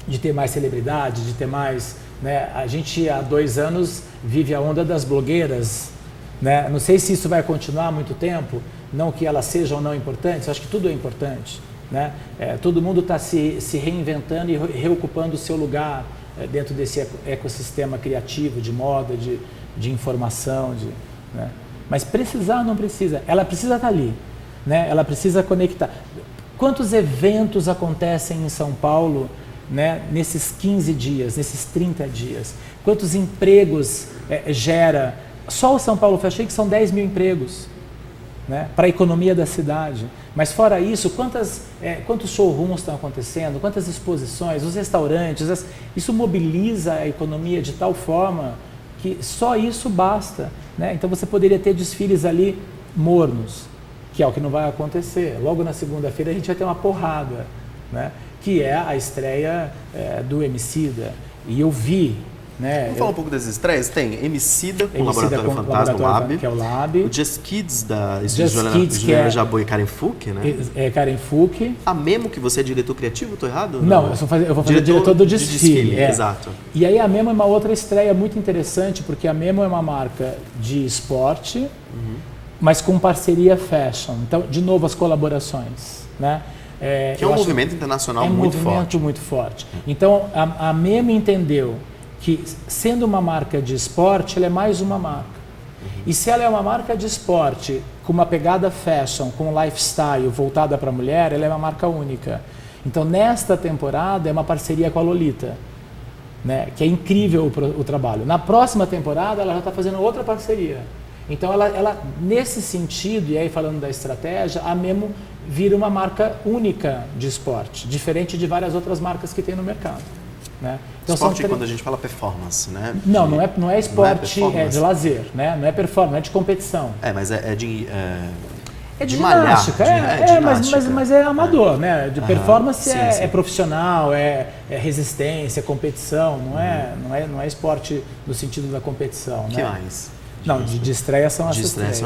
De ter mais celebridade, de ter mais... Né? A gente, há 2 anos, vive a onda das blogueiras. Né? Não sei se isso vai continuar há muito tempo, não que elas sejam ou não importantes, acho que tudo é importante. Né? Todo mundo está se reinventando e reocupando o seu lugar dentro desse ecossistema criativo, de moda, de informação. Né? Mas precisar não precisa, ela precisa estar ali. Né? Ela precisa conectar. Quantos eventos acontecem em São Paulo, né, nesses 15 dias, nesses 30 dias? Quantos empregos gera? Só o São Paulo Fashion Week são 10 mil empregos, né, para a economia da cidade. Mas fora isso, quantos showrooms estão acontecendo, quantas exposições, os restaurantes, isso mobiliza a economia de tal forma que só isso basta. Né? Então você poderia ter desfiles ali mornos, que é o que não vai acontecer. Logo na segunda-feira a gente vai ter uma porrada, né? Que é a estreia do Emicida. E eu vi... Né, vamos falar um pouco das estreias? Tem Emicida com o Laboratório Fantasma, o Lab. Que é o Lab. O Just Kids, da Juliana Jabô e Karen Fuch, né? Karen Fuch. A Memo, que você é diretor criativo, estou errado? Não, eu vou fazer diretor do desfile. Exato. E aí a Memo é uma outra estreia muito interessante, porque a Memo é uma marca de esporte, mas com parceria fashion. Então, de novo, as colaborações, né? Que é um movimento internacional muito forte. É um movimento muito forte. Então, a Memo entendeu que, sendo uma marca de esporte, ela é mais uma marca. E se ela é uma marca de esporte, com uma pegada fashion, com lifestyle voltada para a mulher, ela é uma marca única. Então, nesta temporada, é uma parceria com a Lolita, né? Que é incrível o trabalho. Na próxima temporada, ela já está fazendo outra parceria. Então, ela, nesse sentido, e aí falando da estratégia, a Memo vira uma marca única de esporte, diferente de várias outras marcas que tem no mercado. Né? Então, esporte quando a gente fala performance, né? Não é esporte, é de lazer, né? Não é performance, não é de competição. Mas é de ginástica, ginástica. Mas é amador, né? De performance sim. É profissional, é resistência, é competição, não é esporte no sentido da competição. Que mais? Não, de estreia são essas três.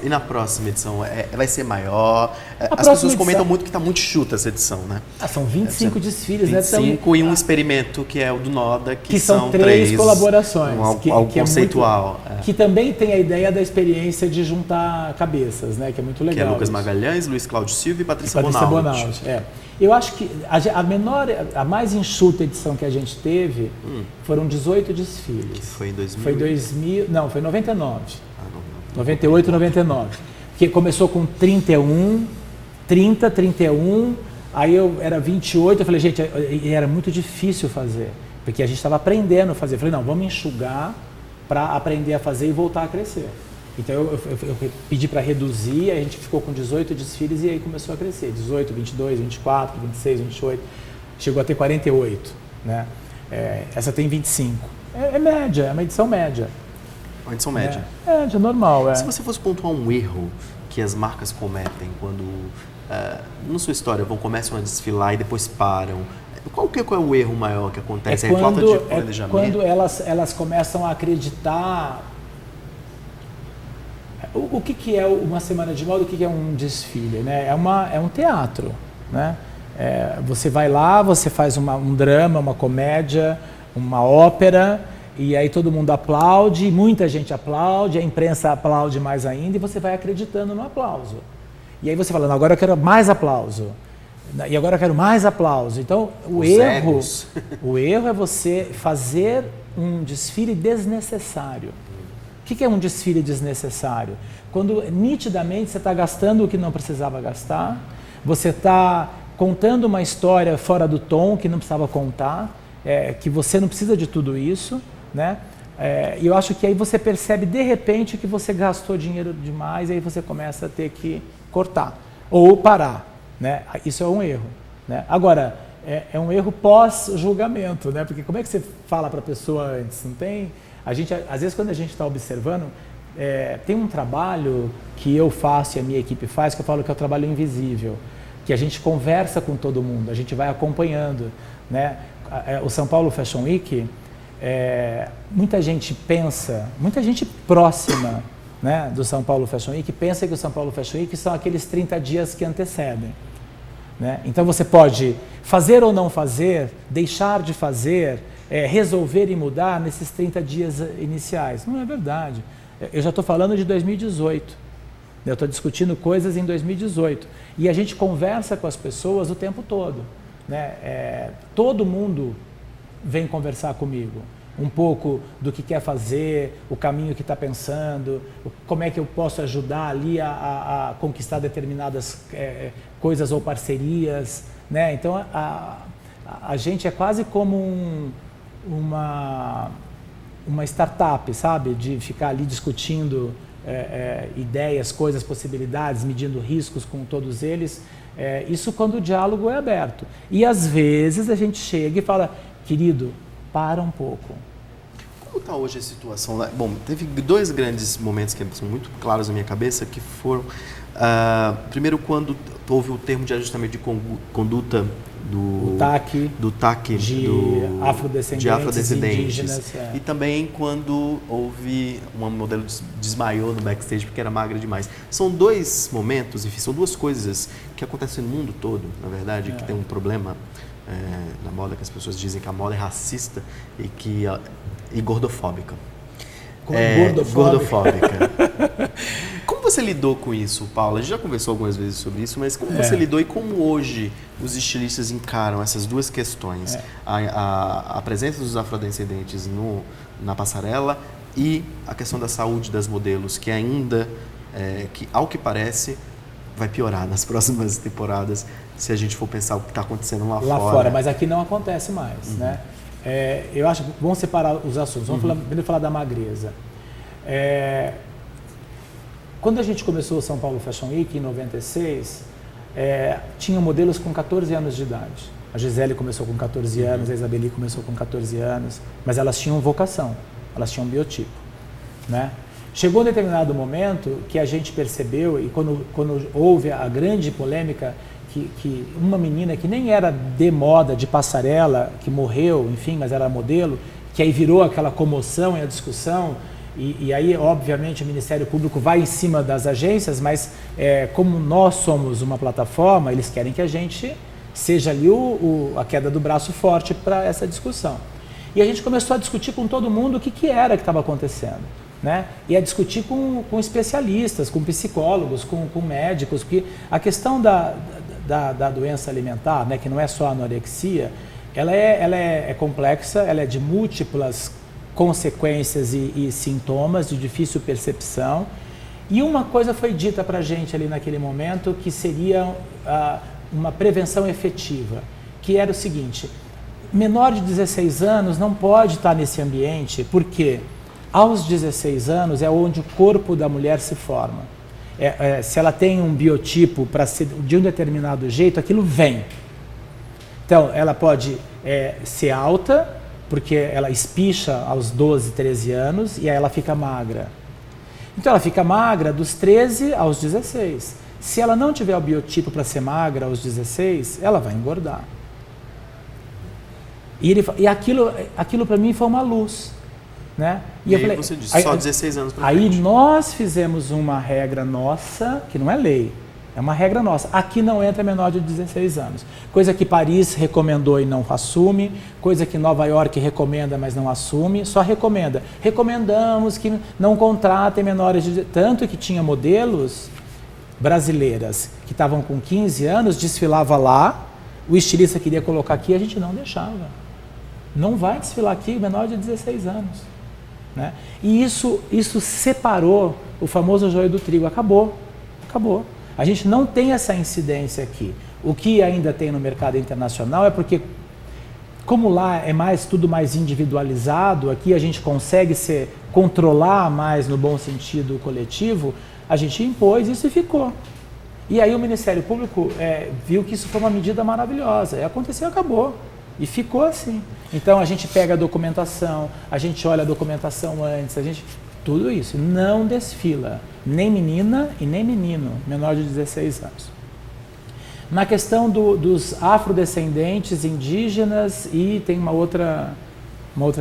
E na próxima edição vai ser maior? As pessoas comentam muito que está muito chuta essa edição, né? São 25 desfiles, 25 e um experimento que é o do Noda, que são três colaborações. Algo conceitual. Que também tem a ideia da experiência de juntar cabeças, né? Que é muito legal. Que é Lucas Magalhães, Luiz Cláudio Silva e Patrícia Bonaldi. Eu acho que a mais enxuta edição que a gente teve foram 18 desfiles. Que foi em 2000? Foi 2000, não, foi em 99. 98 e 99. Que começou com 31, aí eu era 28, eu falei, gente, era muito difícil fazer, porque a gente estava aprendendo a fazer. Eu falei, não, vamos enxugar para aprender a fazer e voltar a crescer. Então eu pedi para reduzir, a gente ficou com 18 desfiles e aí começou a crescer. 18, 22, 24, 26, 28, chegou a ter 48. Né? Essa tem 25. É média, é uma edição média. Uma edição média? É normal. Se você fosse pontuar um erro que as marcas cometem quando, na sua história, começam a desfilar e depois param, qual é o erro maior que acontece? É falta de planejamento? Quando elas começam a acreditar. O que é uma semana de moda, o que é um desfile? Né? É um teatro. Né? Você vai lá, você faz um drama, uma comédia, uma ópera, e aí todo mundo aplaude, muita gente aplaude, a imprensa aplaude mais ainda, e você vai acreditando no aplauso. E aí você fala, não, agora eu quero mais aplauso. E agora eu quero mais aplauso. Então, o erro é você fazer um desfile desnecessário. O que é um desfile desnecessário? Quando nitidamente você está gastando o que não precisava gastar, você está contando uma história fora do tom que não precisava contar, que você não precisa de tudo isso, né? E eu acho que aí você percebe de repente que você gastou dinheiro demais e aí você começa a ter que cortar ou parar, né? Isso é um erro, né? Agora, é um erro pós-julgamento, né? Porque como é que você fala para a pessoa antes? Não tem... às vezes, quando a gente está observando, tem um trabalho que eu faço e a minha equipe faz, que eu falo que é o trabalho invisível, que a gente conversa com todo mundo, a gente vai acompanhando. Né? O São Paulo Fashion Week, muita gente próxima, né, do São Paulo Fashion Week pensa que o São Paulo Fashion Week são aqueles 30 dias que antecedem. Né? Então você pode fazer ou não fazer, deixar de fazer, resolver e mudar nesses 30 dias iniciais. Não é verdade. Eu já estou falando de 2018. Eu estou discutindo coisas em 2018. E a gente conversa com as pessoas o tempo todo. Né? Todo mundo vem conversar comigo. Um pouco do que quer fazer, o caminho que está pensando, como é que eu posso ajudar ali a conquistar determinadas coisas ou parcerias. Né? Então, a gente é quase como uma startup, sabe? De ficar ali discutindo ideias, coisas, possibilidades, medindo riscos com todos eles. Isso quando o diálogo é aberto. E às vezes a gente chega e fala, querido, para um pouco. Como está hoje a situação? Bom, teve dois grandes momentos que são muito claros na minha cabeça, que foram, primeiro, quando houve o termo de ajustamento de conduta do TAC de afrodescendentes indígenas. E também quando houve uma modelo desmaiou no backstage porque era magra demais. São dois momentos, enfim, são duas coisas que acontecem no mundo todo, na verdade, que tem um problema na moda, que as pessoas dizem que a moda é racista e gordofóbica. Gordofóbica. Como você lidou com isso, Paula? A gente já conversou algumas vezes sobre isso, mas como você lidou e como hoje os estilistas encaram essas duas questões? A presença dos afrodescendentes na passarela e a questão da saúde das modelos, que ainda, que ao que parece, vai piorar nas próximas temporadas, se a gente for pensar o que está acontecendo lá fora. Mas aqui não acontece mais, né? Eu acho que vamos separar os assuntos. Vamos primeiro falar da magreza. Quando a gente começou o São Paulo Fashion Week, em 96, tinha modelos com 14 anos de idade. A Gisele começou com 14 anos, a Isabeli começou com 14 anos, mas elas tinham vocação, elas tinham biotipo. Né? Chegou um determinado momento que a gente percebeu, e quando houve a grande polêmica, que uma menina que nem era de moda, de passarela, que morreu, enfim, mas era modelo, que aí virou aquela comoção e a discussão, E aí, obviamente, o Ministério Público vai em cima das agências, mas como nós somos uma plataforma, eles querem que a gente seja ali a queda do braço forte para essa discussão. E a gente começou a discutir com todo mundo o que era que estava acontecendo, né? E a discutir com especialistas, com psicólogos, com médicos, porque a questão da doença alimentar, né, que não é só a anorexia, ela é complexa, ela é de múltiplas consequências e sintomas de difícil percepção. E uma coisa foi dita para a gente ali naquele momento que seria uma prevenção efetiva, que era o seguinte: menor de 16 anos não pode estar nesse ambiente, porque aos 16 anos é onde o corpo da mulher se forma. Se ela tem um biotipo para ser de um determinado jeito, aquilo vem. Então, ela pode ser alta, porque ela espicha aos 12, 13 anos e aí ela fica magra. Então ela fica magra dos 13 aos 16. Se ela não tiver o biotipo para ser magra aos 16, ela vai engordar. E aquilo para mim foi uma luz, né? E eu falei, você disse, só 16 anos para frente. Aí nós fizemos uma regra nossa, que não é lei, é uma regra nossa. Aqui não entra menor de 16 anos. Coisa que Paris recomendou e não assume, coisa que Nova York recomenda, mas não assume, só recomenda. Recomendamos que não contratem menores de... Tanto que tinha modelos brasileiras que estavam com 15 anos, desfilava lá, o estilista queria colocar aqui, a gente não deixava. Não vai desfilar aqui menor de 16 anos. Né? E isso separou o famoso joio do trigo. Acabou. A gente não tem essa incidência aqui. O que ainda tem no mercado internacional é porque, como lá é tudo mais individualizado, aqui a gente consegue controlar mais no bom sentido o coletivo, a gente impôs isso e ficou. E aí o Ministério Público viu que isso foi uma medida maravilhosa. E aconteceu, acabou. E ficou assim. Então a gente pega a documentação, a gente olha a documentação antes, tudo isso. Não desfila nem menina e nem menino menor de 16 anos. Na questão dos afrodescendentes, indígenas, e tem uma outra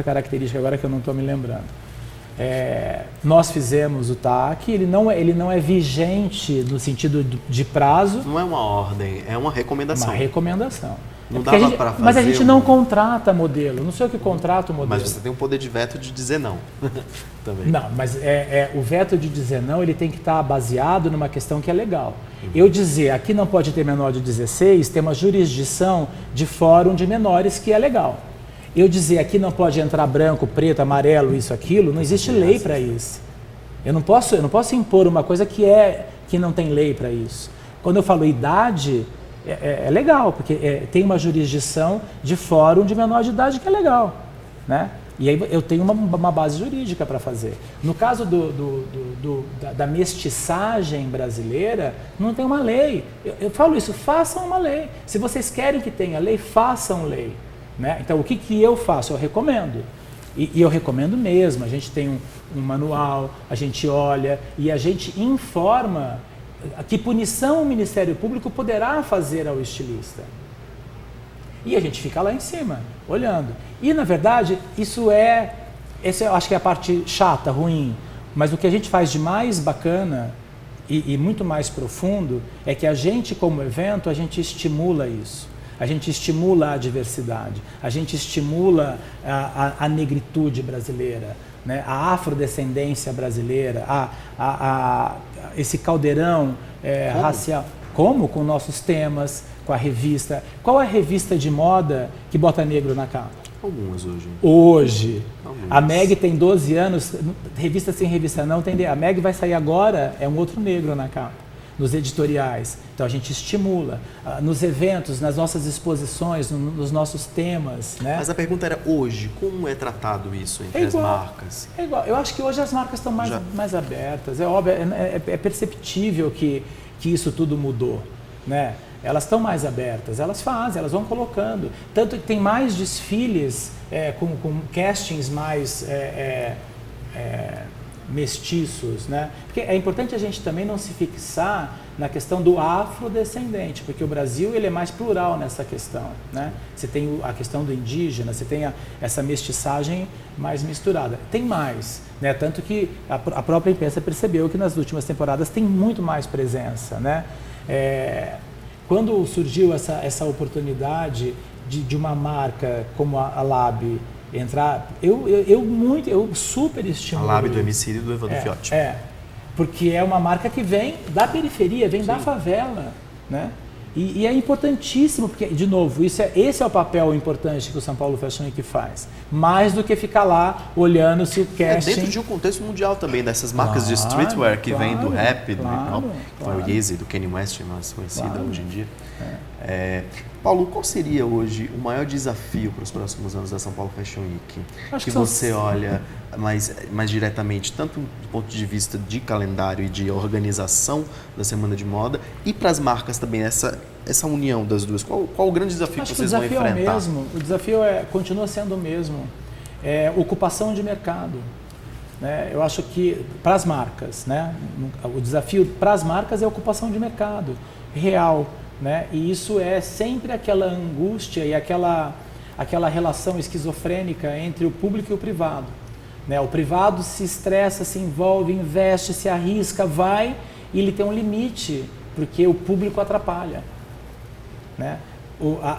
característica agora que eu não estou me lembrando. Nós fizemos o TAC, ele não é vigente no sentido de prazo. Não é uma ordem, é uma recomendação. Uma recomendação. Não dava para fazer. Mas a gente não contrata modelo, não sei o que contrata o modelo. Mas você tem um poder de veto de dizer não. Também. Não, mas o veto de dizer não, ele tem que estar baseado numa questão que é legal. Eu dizer, aqui não pode ter menor de 16, tem uma jurisdição de fórum de menores que é legal. Eu dizer, aqui não pode entrar branco, preto, amarelo, isso, aquilo, não existe lei para isso. Eu não posso impor uma coisa que não tem lei para isso. Quando eu falo idade, é legal, porque tem uma jurisdição de fórum de menor de idade que é legal, né? E aí eu tenho uma base jurídica para fazer. No caso da mestiçagem brasileira, não tem uma lei. Eu falo isso, façam uma lei. Se vocês querem que tenha lei, façam lei. Né? Então, o que eu faço? Eu recomendo. E eu recomendo mesmo. A gente tem um manual, a gente olha e a gente informa que punição o Ministério Público poderá fazer ao estilista. E a gente fica lá em cima, olhando. E, na verdade, essa eu acho que é a parte chata, ruim, mas o que a gente faz de mais bacana e muito mais profundo é que a gente, como evento, a gente estimula isso. A gente estimula a diversidade, a gente estimula a negritude brasileira, né? A afrodescendência brasileira, esse caldeirão racial. Como? Com nossos temas, com a revista. Qual é a revista de moda que bota negro na capa? Algumas hoje. Hoje. Algumas. A Meg tem 12 anos, revista sem revista não, tem. A Meg vai sair agora, é um outro negro na capa. Nos editoriais. Então a gente estimula. Nos eventos, nas nossas exposições, nos nossos temas. Né? Mas a pergunta era hoje, como é tratado isso entre as marcas? É igual. Eu acho que hoje as marcas estão mais abertas. É óbvio, é perceptível que isso tudo mudou. Né? Elas estão mais abertas, elas fazem, elas vão colocando. Tanto que tem mais desfiles com castings mais mestiços, né? Porque é importante a gente também não se fixar na questão do afrodescendente, porque o Brasil ele é mais plural nessa questão, né? Você tem a questão do indígena, você tem essa mestiçagem mais misturada. Tem mais, né? Tanto que a própria imprensa percebeu que nas últimas temporadas tem muito mais presença, né? Quando surgiu essa oportunidade de uma marca como a Lab entrar, eu super estimulei. A Lab do Emicílio e do Evandro Fiotti. Porque é uma marca que vem da periferia, vem da favela, né? E é importantíssimo, porque, de novo, esse é o papel importante que o São Paulo Fashion Week faz. Mais do que ficar lá olhando se o casting... dentro de um contexto mundial também, dessas marcas de streetwear que vem do rap, que foi o Yeezy, do Kanye West, mais conhecida hoje em dia. Paulo, qual seria hoje o maior desafio para os próximos anos da São Paulo Fashion Week? Que você olha mais diretamente, tanto do ponto de vista de calendário e de organização da Semana de Moda, e para as marcas também, essa união das duas. Qual o grande desafio que vocês vão enfrentar? O desafio continua sendo o mesmo. Ocupação de mercado. Né? Eu acho que para as marcas, né? O desafio para as marcas é a ocupação de mercado real. Né? E isso é sempre aquela angústia e aquela relação esquizofrênica entre o público e o privado. Né? O privado se estressa, se envolve, investe, se arrisca, vai, e ele tem um limite, porque o público atrapalha. Né?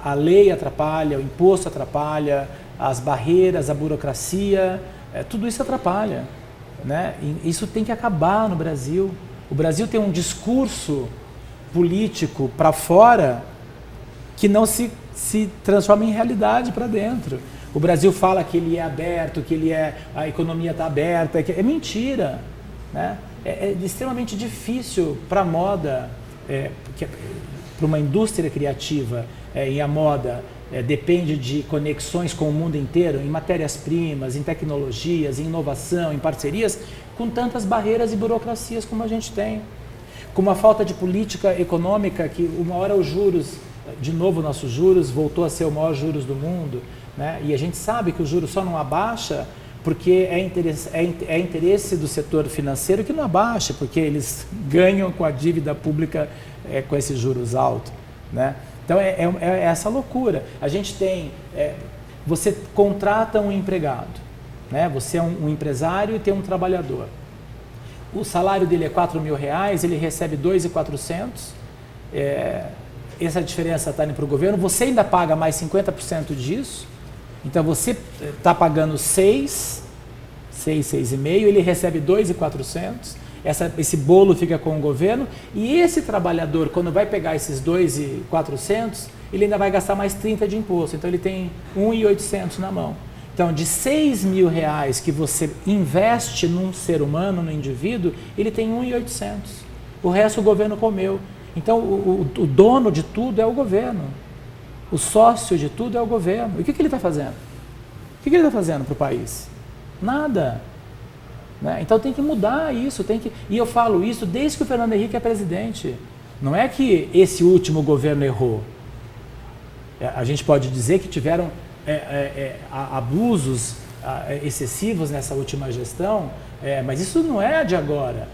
A lei atrapalha, o imposto atrapalha, as barreiras, a burocracia, tudo isso atrapalha. Né? E isso tem que acabar no Brasil. O Brasil tem um discurso político para fora que não se transforma em realidade para dentro. O Brasil fala que ele é aberto, que a economia está aberta, é mentira. Né? É extremamente difícil para a moda, para uma indústria criativa, e a moda depende de conexões com o mundo inteiro, em matérias-primas, em tecnologias, em inovação, em parcerias, com tantas barreiras e burocracias como a gente tem. Com uma falta de política econômica, que uma hora os juros, de novo nossos juros, voltou a ser o maior juros do mundo, né? E a gente sabe que o juro só não abaixa porque é interesse do setor financeiro que não abaixa, porque eles ganham com a dívida pública com esses juros altos, né? Então é essa loucura. A gente tem, você contrata um empregado, né? Você é um empresário e tem um trabalhador. O salário dele é R$4.000, ele recebe R$2.400, essa diferença está indo para o governo, você ainda paga mais 50% disso, então você está pagando 6,5, ele recebe R$2.400, esse bolo fica com o governo, e esse trabalhador, quando vai pegar esses R$2.400, ele ainda vai gastar mais 30 de imposto, então ele tem R$1.800 na mão. Então, de R$6.000 que você investe num ser humano, no indivíduo, ele tem R$1.800. O resto o governo comeu. Então, o dono de tudo é o governo. O sócio de tudo é o governo. E o que ele está fazendo? O que ele está fazendo para o país? Nada. Né? Então, tem que mudar isso. E eu falo isso desde que o Fernando Henrique é presidente. Não é que esse último governo errou. A gente pode dizer que tiveram abusos excessivos nessa última gestão, mas isso não é de agora.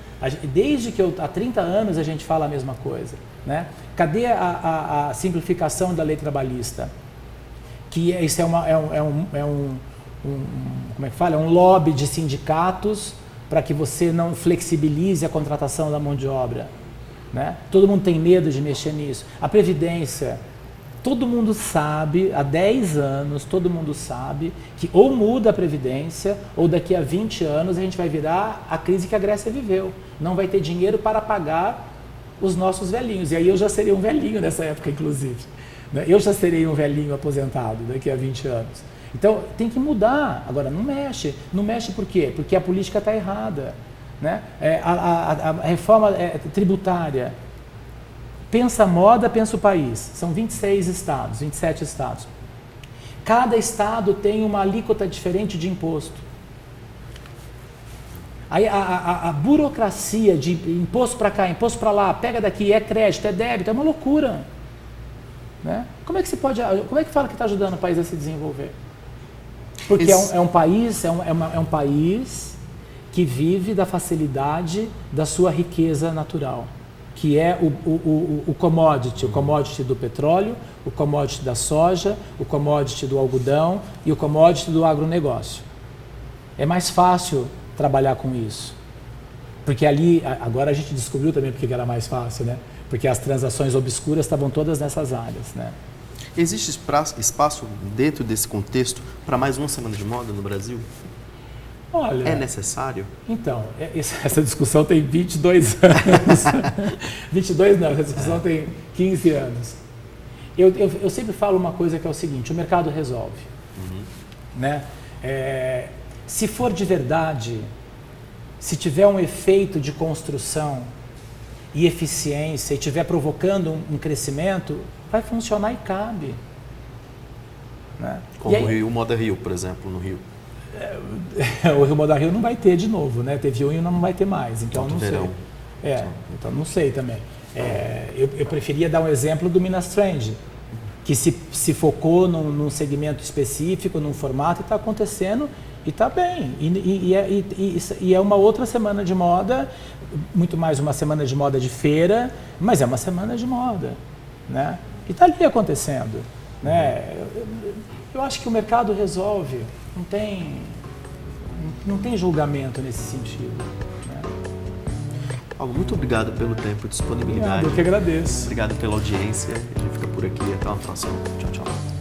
Desde que há 30 anos a gente fala a mesma coisa. Né? Cadê a simplificação da lei trabalhista? Que isso como é que fala? É um lobby de sindicatos para que você não flexibilize a contratação da mão de obra. Né? Todo mundo tem medo de mexer nisso. A Previdência... Todo mundo sabe, há 10 anos, todo mundo sabe que ou muda a Previdência ou daqui a 20 anos a gente vai virar a crise que a Grécia viveu. Não vai ter dinheiro para pagar os nossos velhinhos. E aí eu já seria um velhinho nessa época, inclusive. Eu já serei um velhinho aposentado daqui a 20 anos. Então tem que mudar. Agora, não mexe. Não mexe por quê? Porque a política está errada. Né? A reforma tributária. Pensa a moda, pensa o país. São 26 estados, 27 estados. Cada estado tem uma alíquota diferente de imposto. Aí a burocracia de imposto para cá, imposto para lá, pega daqui, é crédito, é débito, é uma loucura. Né? Como é que fala que está ajudando o país a se desenvolver? Porque é um país que vive da facilidade da sua riqueza natural, que é o commodity do petróleo, o commodity da soja, o commodity do algodão e o commodity do agronegócio. É mais fácil trabalhar com isso. Porque ali, agora a gente descobriu também porque era mais fácil, né? Porque as transações obscuras estavam todas nessas áreas, né? Existe espaço dentro desse contexto para mais uma semana de moda no Brasil? Olha, é necessário? Então, essa discussão tem 22 anos. 22 não, essa discussão tem 15 anos. Eu sempre falo uma coisa que é o seguinte, o mercado resolve. Né? Se for de verdade, se tiver um efeito de construção e eficiência e estiver provocando um crescimento, vai funcionar e cabe. Né? Como o Rio Moda Rio, por exemplo, no Rio. O Rio Moda Rio não vai ter de novo, né? Teve um e não vai ter mais, então não sei. Então não sei também. Eu preferia dar um exemplo do Minas Trend, que se focou num segmento específico, num formato, e está acontecendo e está bem. E é uma outra semana de moda, muito mais uma semana de moda de feira, mas é uma semana de moda, né? E está ali acontecendo, né? Eu acho que o mercado resolve, não tem julgamento nesse sentido. Né? Paulo, muito obrigado pelo tempo e disponibilidade. Eu que agradeço. Obrigado pela audiência. A gente fica por aqui. Até uma próxima. Tchau, tchau.